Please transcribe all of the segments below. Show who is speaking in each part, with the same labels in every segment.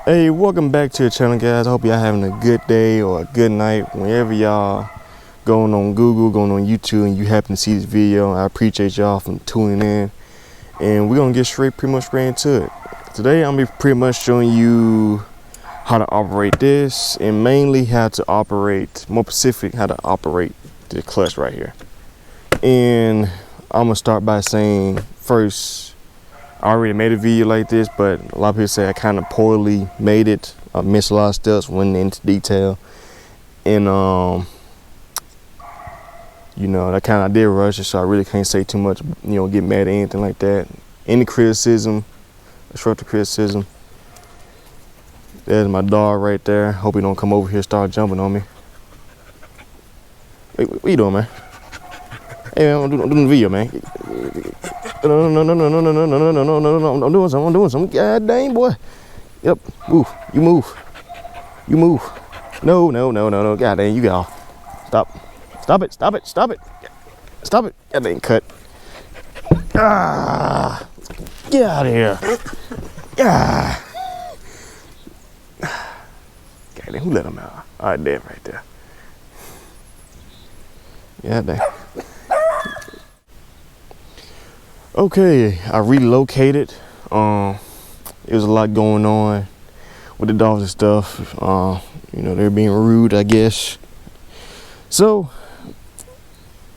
Speaker 1: Hey, welcome back to the channel, guys. I hope y'all having a good day or a good night whenever y'all going on Google, going on YouTube, and you happen to see this video. I appreciate y'all from tuning in, and we're gonna get pretty much straight into it. Today I'm gonna be pretty much showing you how to operate this, and mainly how to operate, more specific, how to operate the clutch right here. And I'm gonna start by saying first, I already made a video like this, but a lot of people say I kind of poorly made it. I missed a lot of steps, went into detail, and you know, that kind of I did rush it, so I really can't say too much, you know, get mad at anything like that. Any criticism, constructive criticism. There's my dog right there. Hope he don't come over here and start jumping on me. Wait, what you doing, man? Hey, man, I'm doing the video, man. No, I'm doing something. God dang, boy. Yep, move. You move. No. God dang, you get off. Stop it. God dang, cut. Ah, get out of here. Ah. God dang, who let him out? All right, there, right there. Yeah, dang. Okay, I relocated. It was a lot going on with the dogs and stuff. You know, they're being rude, I guess. So,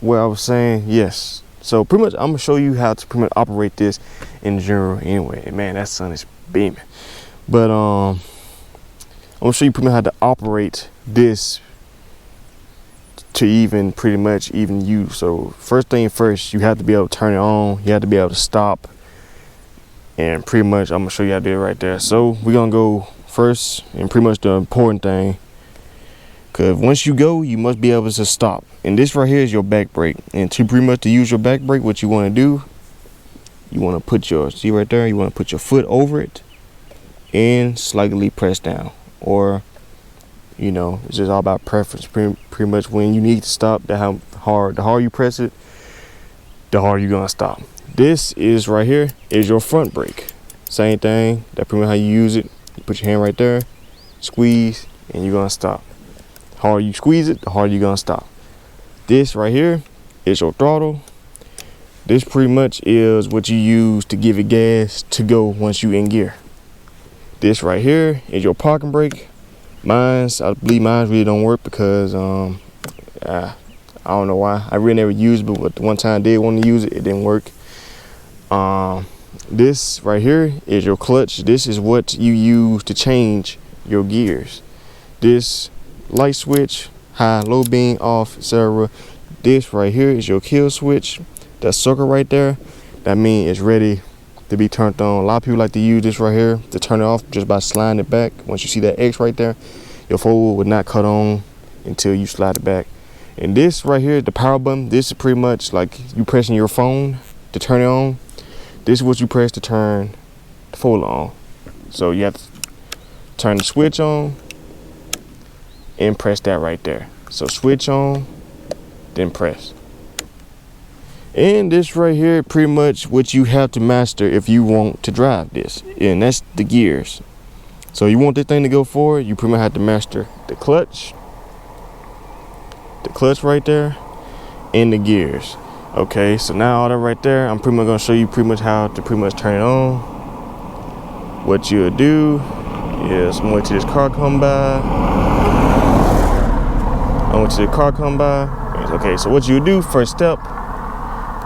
Speaker 1: what I was saying, yes. So pretty much, I'm gonna show you how to pretty much operate this in general. Anyway, man, that sun is beaming. But I'm gonna show you pretty much how to operate this to even pretty much even use. So first thing first, you have to be able to turn it on. You have to be able to stop, and pretty much I'm gonna show you how to do it right there. So we're gonna go first, and pretty much the important thing, because once you go, you must be able to stop. And this right here is your back brake. And to pretty much to use your back brake, what you want to do, you want to put your, see right there, you want to put your foot over it and slightly press down. Or, you know, it's just all about preference. Pretty much when you need to stop, the harder you press it, the harder you're gonna stop. This is right here is your front brake. Same thing. That's pretty much how you use it. You put your hand right there, squeeze, and you're gonna stop. The harder you squeeze it, the harder you're gonna stop. This right here is your throttle. This pretty much is what you use to give it gas to go once you in gear. This right here is your parking brake. I believe mine really don't work because I don't know why. I really never used it, but the one time I did want to use it, it didn't work. This right here is your clutch. This is what you use to change your gears. This light switch, high, low beam, off, etc. This right here is your kill switch. That circle right there, that means it's ready to be turned on. A lot of people like to use this right here to turn it off just by sliding it back. Once you see that X right there, your forward would not cut on until you slide it back. And this right here, the power button, this is pretty much like you pressing your phone to turn it on. This is what you press to turn the forward on. So you have to turn the switch on and press that right there. So switch on, then press. And this right here, pretty much what you have to master if you want to drive this, and that's the gears. So you want this thing to go forward, you pretty much have to master the clutch right there, and the gears. Okay, so now all that right there, I'm pretty much gonna show you pretty much how to pretty much turn it on. What you'll do is, I'm waiting till this car come by. Okay, so what you do, first step,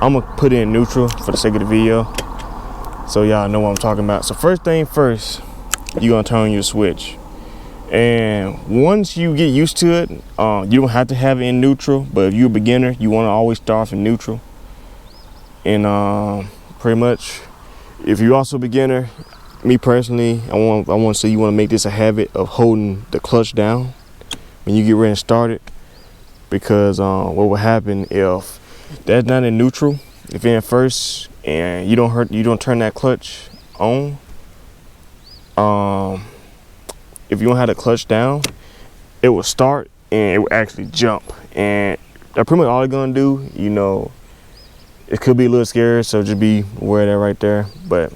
Speaker 1: I'm gonna put it in neutral for the sake of the video, so y'all know what I'm talking about. So first thing first, you're gonna turn on your switch. And once you get used to it, you don't have to have it in neutral, but if you're a beginner, you wanna always start off in neutral. And pretty much, if you're also a beginner, me personally, I want to say you wanna make this a habit of holding the clutch down when you get ready to start it. Because what will happen if that's not in neutral, if you're in first and you don't turn that clutch on, if you don't have the clutch down, it will start and it will actually jump, and that's pretty much all it's gonna do. You know, it could be a little scary, so just be aware of that right there. But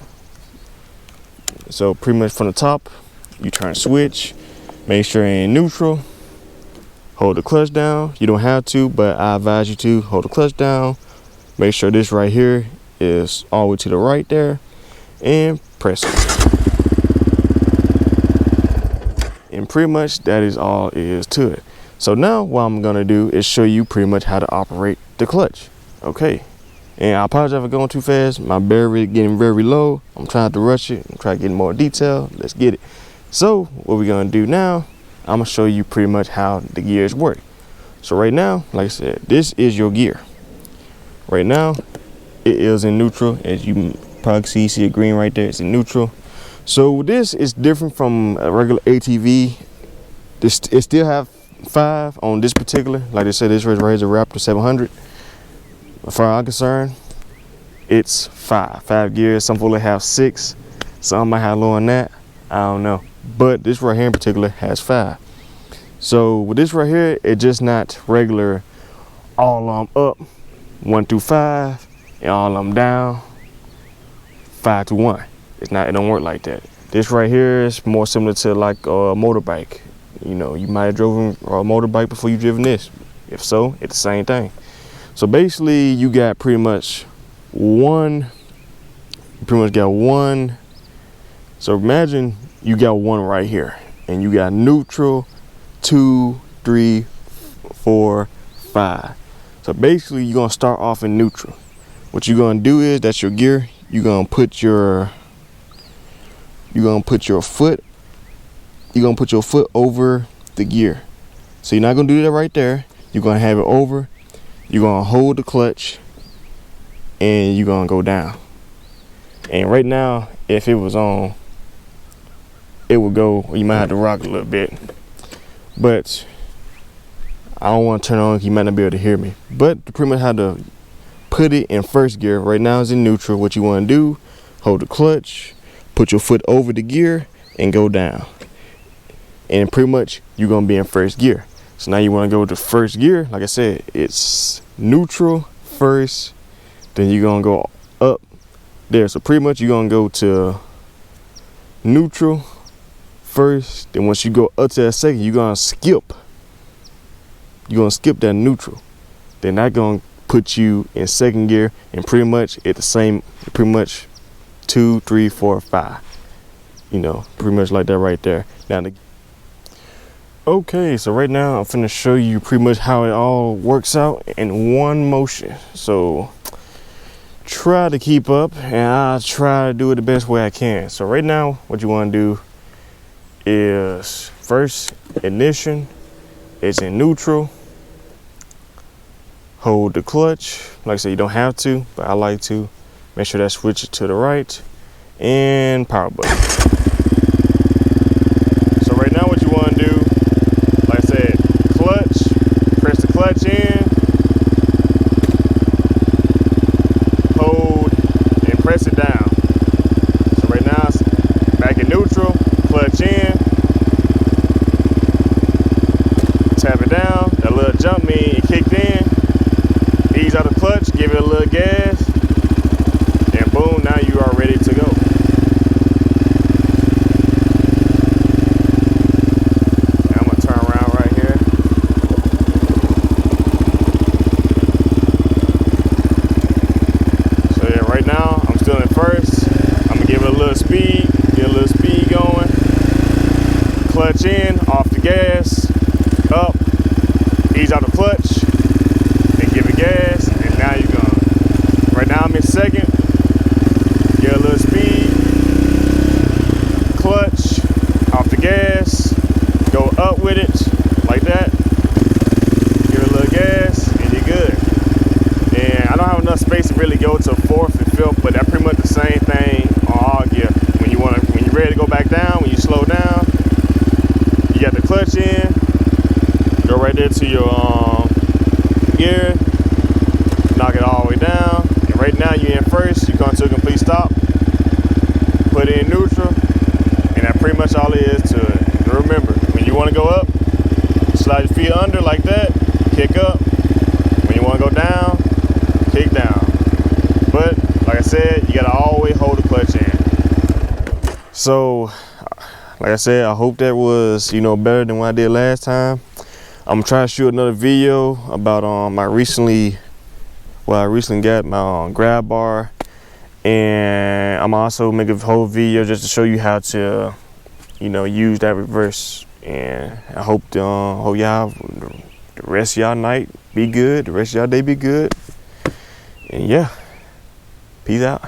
Speaker 1: so pretty much from the top, you turn switch, make sure you're in neutral, hold the clutch down. You don't have to, but I advise you to hold the clutch down. Make sure this right here is all the way to the right there, and press it. And pretty much that is all is to it. So now what I'm gonna do is show you pretty much how to operate the clutch. Okay. And I apologize for going too fast. My battery is getting very low. I'm trying to rush it. I'm trying to get more detail. Let's get it. So what we're gonna do now, I'm gonna show you pretty much how the gears work. So right now, like I said, this is your gear. Right now, it is in neutral. As you probably see it green right there. It's in neutral. So this is different from a regular ATV. It still have 5 on this particular. Like I said, this right here is a Raptor 700. As far as I'm concerned, it's 5 gears. Some will have 6. Some might have lower than that. I don't know. But this right here in particular has 5. So with this right here, it's just not regular all up 1 through 5 and all down 5 to 1. It's not. It don't work like that. This right here is more similar to like a motorbike. You know, you might have driven a motorbike before you driven this. If so, it's the same thing. So basically, you got pretty much one. You pretty much got one. So imagine you got one right here, and you got neutral, 2, 3, 4, 5. So basically, you're gonna start off in neutral. What you're gonna do is that's your gear. You're gonna put your foot. You're gonna put your foot over the gear. So you're not gonna do that right there. You're gonna have it over. You're gonna hold the clutch, and you're gonna go down. And right now, if it was on, it would go. You might have to rock a little bit, but I don't want to turn on. You might not be able to hear me. But pretty much how to put it in first gear. Right now it's in neutral. What you want to do? Hold the clutch. Put your foot over the gear and go down. And pretty much you're gonna be in first gear. So now you wanna go to first gear. Like I said, it's neutral first, then you're gonna go up there. So pretty much you're gonna go to neutral first. Then once you go up to that second, you're gonna skip. You're gonna skip that neutral. Then that's gonna put you in second gear, and pretty much it's the same, pretty much 2, 3, 4, 5. You know, pretty much like that right there. Now, okay, so right now I'm finna show you pretty much how it all works out in one motion. So try to keep up, and I'll try to do it the best way I can. So right now, what you want to do is first ignition. It's in neutral. Hold the clutch. Like I said, you don't have to, but I like to. Make sure that switches to the right, and power button. So right now what you want to do, like I said, clutch, press the clutch in, hold, and press it down. So right now it's back in neutral, clutch in, tap it down, that little jump means it kicked in, ease out the clutch, give it a little gas, and boom, now you are ready to go. Now I'm gonna turn around right here. So yeah, right now I'm still in first. I'm gonna give it a little speed, get a little speed going. Clutch in, off the gas, up, ease out the clutch, and give it gas, and now you're going. Right now I'm in second. Get a little speed, clutch, off the gas, go up with it, like that. Give it a little gas, and you're good. And I don't have enough space to really go to fourth and fifth, but that's pretty much the same thing on all gear. When you're ready to go back down, when you slow down, you got the clutch in, go right there to your gear, knock it all the way down. And right now you're in first, you come to a complete stop, put it in neutral, and that's pretty much all it is to it. And remember, when you want to go up, slide your feet under like that, kick up. When you want to go down, kick down. But like I said, you gotta always hold the clutch in. So like I said, I hope that was, you know, better than what I did last time. I'm trying to shoot another video about I recently got my grab bar, and I'm also make a whole video just to show you how to, you know, use that reverse. And I hope y'all the rest of y'all night be good, the rest of y'all day be good, and yeah, peace out.